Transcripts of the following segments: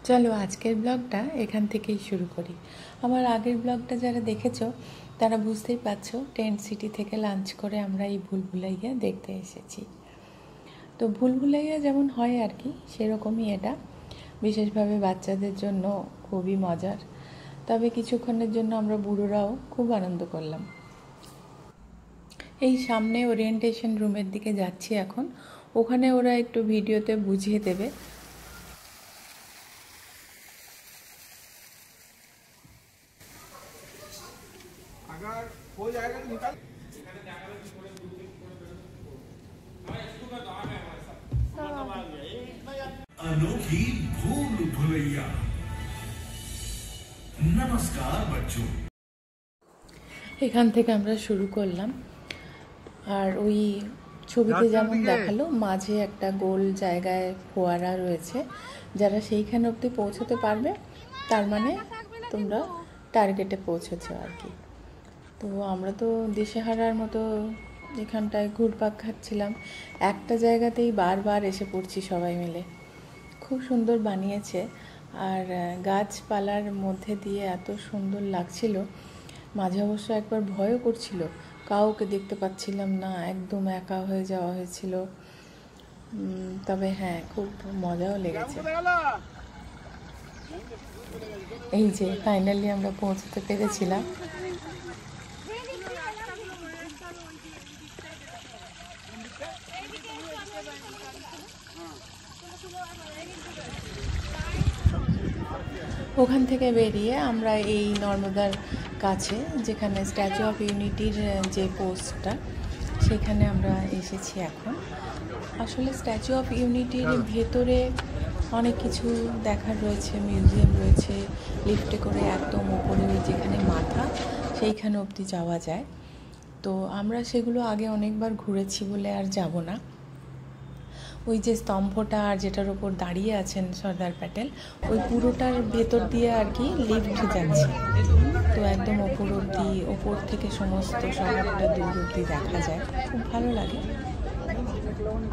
চলো আজকের ব্লগটা এখান থেকেই শুরু করি। আমার আগের ব্লগটা যারা দেখেছো তারা বুঝতেই পারছো, টেন্ট সিটি থেকে লাঞ্চ করে আমরা এই ভুলভুলাইয়া দেখতে এসেছি। তো ভুলভুলাইয়া যেমন হয় আর কি, সেরকমই এটা। বিশেষভাবে বাচ্চাদের জন্য খুবই মজার, তবে কিছুক্ষণের জন্য আমরা বুড়োরাও খুব আনন্দ করলাম। এই সামনে ওরিয়েন্টেশন রুমের দিকে যাচ্ছি এখন, ওখানে ওরা একটু ভিডিওতে বুঝিয়ে দেবে। अगर हो जाएगा तो निकाल। अनोखी भूल भुलैया। नमस्कार बच्चों। এখান থেকে আমরা শুরু করলাম। আর ওই ছবিতে যেমন দেখালো, মাঝে একটা গোল জায়গায় ফোয়ারা রয়েছে। যারা সেইখানে অবধি পৌঁছতে পারবে তার মানে তোমরা টার্গেটে পৌঁছেছ আর কি। তো আমরা তো দিশেহারার মতো এখানটায় ঘুরপাক খাচ্ছিলাম, একটা জায়গাতেই বারবার এসে পড়ছি সবাই মিলে। খুব সুন্দর বানিয়েছে, আর গাছপালার মধ্যে দিয়ে এত সুন্দর লাগছিল। মাঝে অবশ্য একবার ভয়ও করছিল, কাউকে দেখতে পাচ্ছিলাম না, একদম একা হয়ে যাওয়া হয়েছিল। তবে হ্যাঁ, খুব মজাও লেগেছে। এই যে ফাইনালি আমরা পৌঁছতে পেরেছিলাম। ওখান থেকে বেরিয়ে আমরা এই নর্মদার কাছে, যেখানে স্ট্যাচু অফ ইউনিটির যে পোস্টটা, সেখানে আমরা এসেছি এখন। আসলে স্ট্যাচু অফ ইউনিটির ভেতরে অনেক কিছু দেখার রয়েছে, মিউজিয়াম রয়েছে। লিফটে করে একদম ওপরে যেখানে মাথা, সেইখানে অবধি যাওয়া যায়। তো আমরা সেগুলো আগে অনেকবার ঘুরেছি বলে আর যাব না। ওই যে স্তম্ভটা আর যেটার ওপর দাঁড়িয়ে আছেন সর্দার প্যাটেল, ওই পুরোটার ভেতর দিয়ে আর কি লিফট যাচ্ছে। তো একদম ওপর অবধি, ওপর থেকে সমস্ত শহরটা দূর অবধি দেখা যায়, খুব ভালো লাগে।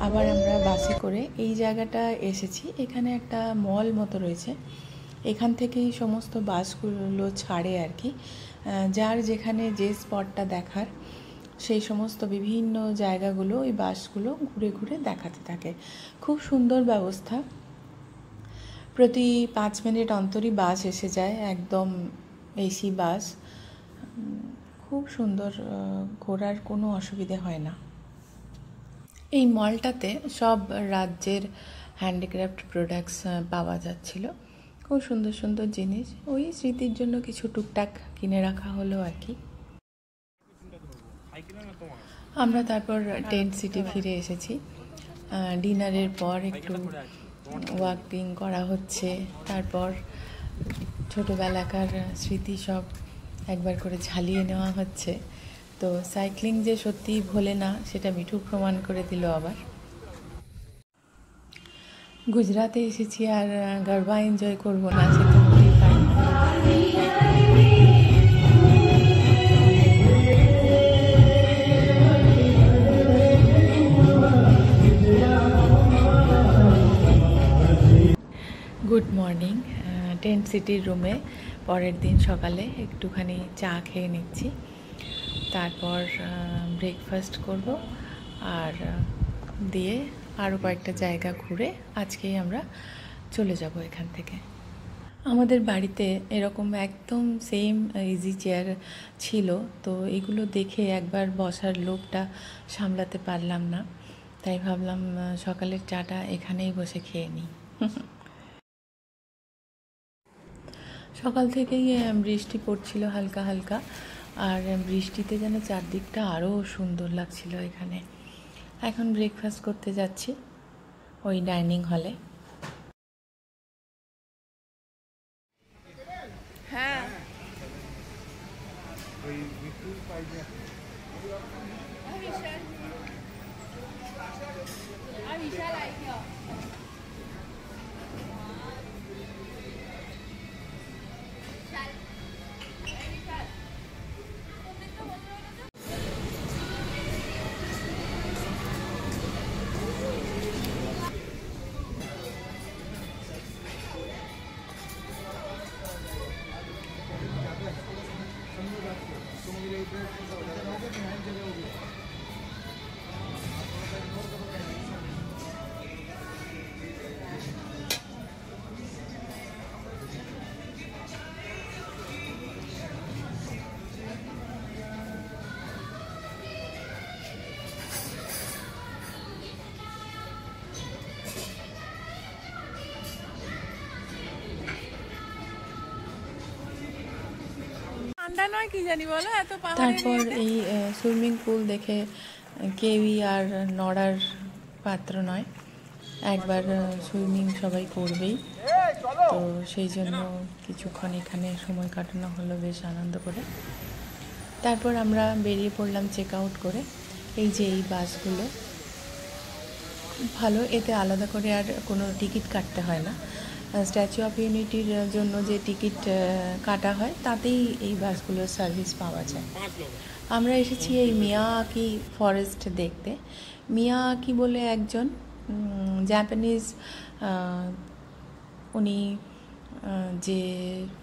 আবার আমরা বাসে করে এই জায়গাটা এসেছি। এখানে একটা মল মতো রয়েছে, এখান থেকেই সমস্ত বাসগুলো ছাড়ে আর কি। যার যেখানে যে স্পটটা দেখার, সেই সমস্ত বিভিন্ন জায়গাগুলো ওই বাসগুলো ঘুরে ঘুরে দেখাতে থাকে। খুব সুন্দর ব্যবস্থা। প্রতি 5 মিনিট অন্তরই বাস এসে যায়, একদম এসি বাস। খুব সুন্দর, ঘোরার কোনো অসুবিধে হয় না। এই মলটাতে সব রাজ্যের হ্যান্ডিক্রাফট প্রোডাক্টস পাওয়া যাচ্ছিল। খুব সুন্দর সুন্দর জিনিস, ওই স্মৃতির জন্য কিছু টুকটাক কিনে রাখা হলো আর কি। আমরা তারপর টেন্ট সিটি ফিরে এসেছি। ডিনারের পর একটু ওয়াকিং করা হচ্ছে, তারপর ছোটোবেলাকার স্মৃতি সব একবার করে ঝালিয়ে নেওয়া হচ্ছে। তো সাইক্লিং যে সত্যিই ভোলে না, সেটা মিঠু প্রমাণ করে দিল আবার। গুজরাতে এসেছি আর গরবা এনজয় করবো না, সেটা হতেই পারে না। Good morning. টেন্ট সিটির রুমে পরের দিন সকালে একটুখানি চা খেয়ে নিচ্ছি, তারপর ব্রেকফাস্ট করব, আর দিয়ে আরও কয়েকটা জায়গা ঘুরে আজকেই আমরা চলে যাব এখান থেকে। আমাদের বাড়িতে এরকম একদম সেম ইজি চেয়ার ছিল, তো এগুলো দেখে একবার বসার লোভটা সামলাতে পারলাম না, তাই ভাবলাম সকালের চাটা এখানেই বসে খেয়ে নিই। সকাল থেকেই বৃষ্টি পড়ছিল হালকা হালকা, আর বৃষ্টিতে যেন চারদিকটা আরও সুন্দর লাগছিল এখানে। এখন ব্রেকফাস্ট করতে যাচ্ছি ওই ডাইনিং হলে। হ্যাঁ, ঠান্ডা নয় কি জানি বলো, এত তারপর এই সুইমিং পুল দেখে কেউই আর নড়ার পাত্র নয়, একবার সুইমিং সবাই করবেই। তো সেই জন্য কিছুক্ষণ এখানে সময় কাটানো হলো বেশ আনন্দ করে। তারপর আমরা বেরিয়ে পড়লাম চেক আউট করে। এই যে এই বাসগুলো খুব ভালো, এতে আলাদা করে আর কোনো টিকিট কাটতে হয় না। স্ট্যাচু অফ ইউনিটির জন্য যে টিকিট কাটা হয় তাতেই এই বাসগুলোর সার্ভিস পাওয়া যায়। আমরা এসেছি এই মিয়াওয়াকি ফরেস্ট দেখতে। মিয়াওয়াকি বলে একজন জাপানিজ, উনি যে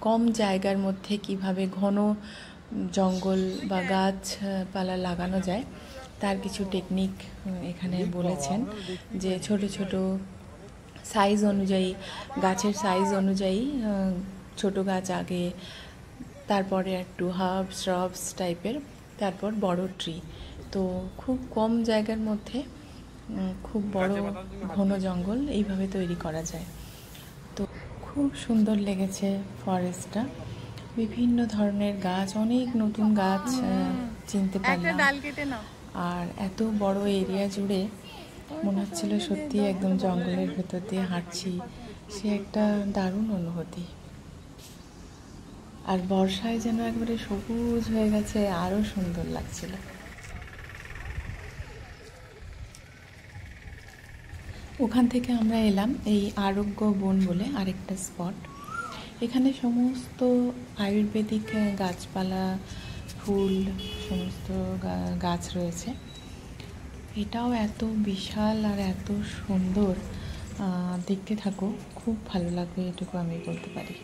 কম জায়গার মধ্যে কিভাবে ঘন জঙ্গল বা গাছপালা লাগানো যায় তার কিছু টেকনিক এখানে বলেছেন। যে ছোট ছোট সাইজ অনুযায়ী, গাছের সাইজ অনুযায়ী ছোট গাছ আগে, তারপরে একটু হার্ব শ্রাবস টাইপের, তারপর বড় ট্রি। তো খুব কম জায়গার মধ্যে খুব বড় ঘন জঙ্গল এইভাবে তৈরি করা যায়। তো খুব সুন্দর লেগেছে ফরেস্টটা, বিভিন্ন ধরনের গাছ, অনেক নতুন গাছ চিনতে পারলাম। আর এত বড় এরিয়া জুড়ে মনে হচ্ছিল সত্যি একদম জঙ্গলের ভেতর দিয়ে হাঁটছি, সে একটা দারুণ অনুভূতি। আর বর্ষায় যেন একবারে সবুজ হয়ে গেছে, আরো সুন্দর লাগছিল। ওখান থেকে আমরা এলাম এই আরোগ্য বন বলে আরেকটা স্পট। এখানে সমস্ত আয়ুর্বেদিক গাছপালা, ফুল, সমস্ত গাছ রয়েছে। এটাও এত বিশাল আর এত সুন্দর, দেখতে থাকো, খুব ভালো লাগবে এটুকু আমি বলতে পারি।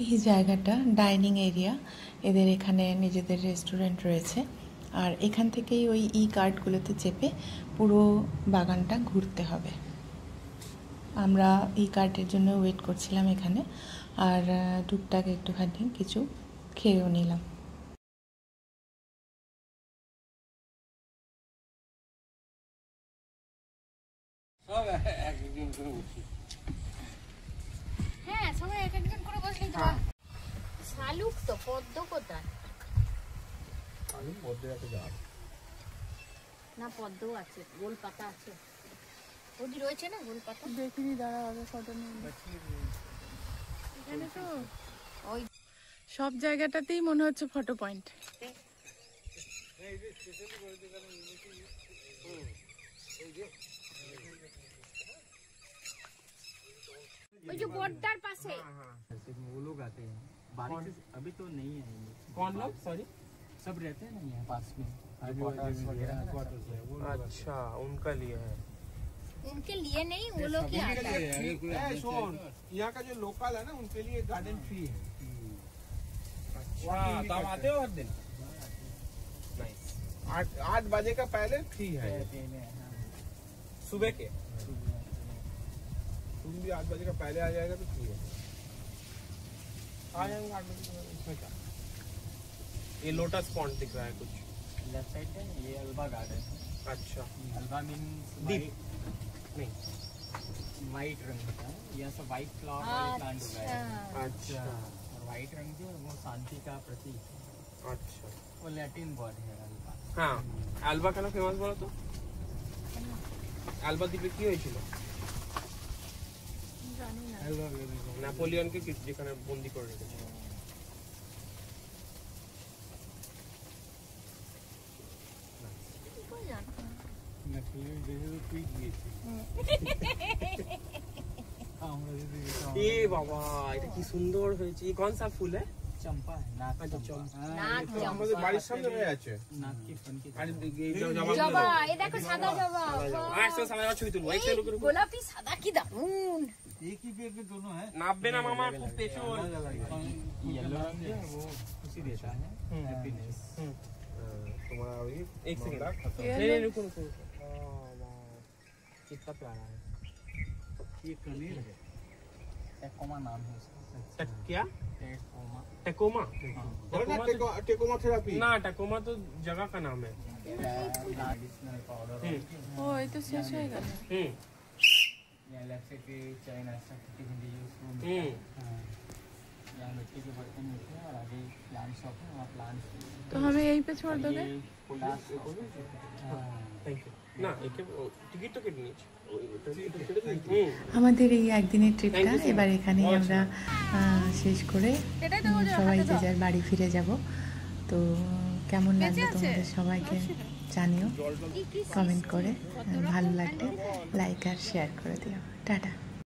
এই জায়গাটা ডাইনিং এরিয়া, এদের এখানে নিজেদের রেস্টুরেন্ট রয়েছে। আর এখান থেকেই ওই ই কার্টগুলোতে চেপে পুরো বাগানটা ঘুরতে হবে। আমরা ই কার্টের জন্য ওয়েট করছিলাম এখানে, আর টুকটাক একটুখানি কিছু খেয়েও নিলাম। হ্যাঁ, সবাই এক একজন করে বসলেই তো। শালুক তো, পদ্ম কোথায়? না, পদ্ম আছে, গোল পাতা আছে। ওদি রয়েছে না গোল পাতা? দেখিনি, দাঁড়া আগে ফটো নিয়ে। এখানে তো ওই সব জায়গাটাতেই মনে হচ্ছে ফটো পয়েন্ট। ওই যে বড়টার পাশে। वो लोग आते हैं, बारिश अभी तो नहीं आएंगे। कौन लोग? सॉरी, सब रहते हैं ना यहाँ पास में, अच्छा, उनका लिए है। उनके लिए नहीं, वो लोग ही आते हैं। सुन, यहाँ का जो लोकल है ना, उनके लिए गार्डन फ्री है। अच्छा, तो आप आते हो हर दिन? 8 बजे का पहले फ्री है सुबह के। तुम भी 8 बजे का पहले आ जाएगा तो फ्री है। आ जाएंगे 8 बजे के बाद, इसमें क्या। ये लोटस पॉन्ड दिख रहा है कुछ लेफ्ट साइड है, ये अल्बा गार्डन। अच्छा, अल्बा मीन्स दीप नहीं, वाइट रंग का है, यह सब वाइट फ्लावर वाले प्लांट उगाए हैं। अच्छा और वाइट रंग जो है वो शांति का प्रतीक है। अच्छा, वो लैटिन वर्ड है अल्बा। হ্যাঁ, আলবা কেন ফেমাস বলো তো? আলবা দ্বীপে কি হয়েছিল? নেপোলিয়নকে যেখানে বন্দি করে রেখেছিল। এ বাবা, এটা কি সুন্দর হয়েছে। ये कौन सा फूल है? चंपा है, नाक अच्छा, चंपा। नाक तो আমাদের বাড়ির সামনে হয়ে আছে। नाक की फन की আরে জবা, এই দেখো সাদা জবা। আচ্ছা, সামনে ছবি তুলবো। এই লোকের উপর গোলাপি সাদা কি দারুন। एक ही पेड़ पे दोनों है। নাববে না মামা, খুব পেছু। येलो रंग है वो खुशी देता है, हैप्पीनेस। तुम्हारा अभी एक सेकंड नहीं, रुको रुको। कितना प्यारा है ये कनेर है, टेकोमा नाम है उसका। क्या? टेकोमा। टेकोमा टेकोमा थेरापी ना टेकोमा तो जगह का नाम है मेडिसिनल पाउडर ও এই তো শেষ হয়ে গেল। या लेफ्ट साइड पे चाय नाश्ता की हिंदी यूज यहाँ मिट्टी के बर्तन मिलते हैं और आगे प्लांट शॉप है वहाँ प्लांट তো हमें यहीं पे छोड़ दोगे? थैंक यू ना एक टिकट तो कितनी আমাদের এই একদিনের ট্রিপটা এবার এখানেই আমরা শেষ করে সবাই যে যার বাড়ি ফিরে যাব। তো কেমন লাগলো তোমাদের সবাইকে জানিও কমেন্ট করে, ভালো লাগলে লাইক আর শেয়ার করে দিও। টাটা।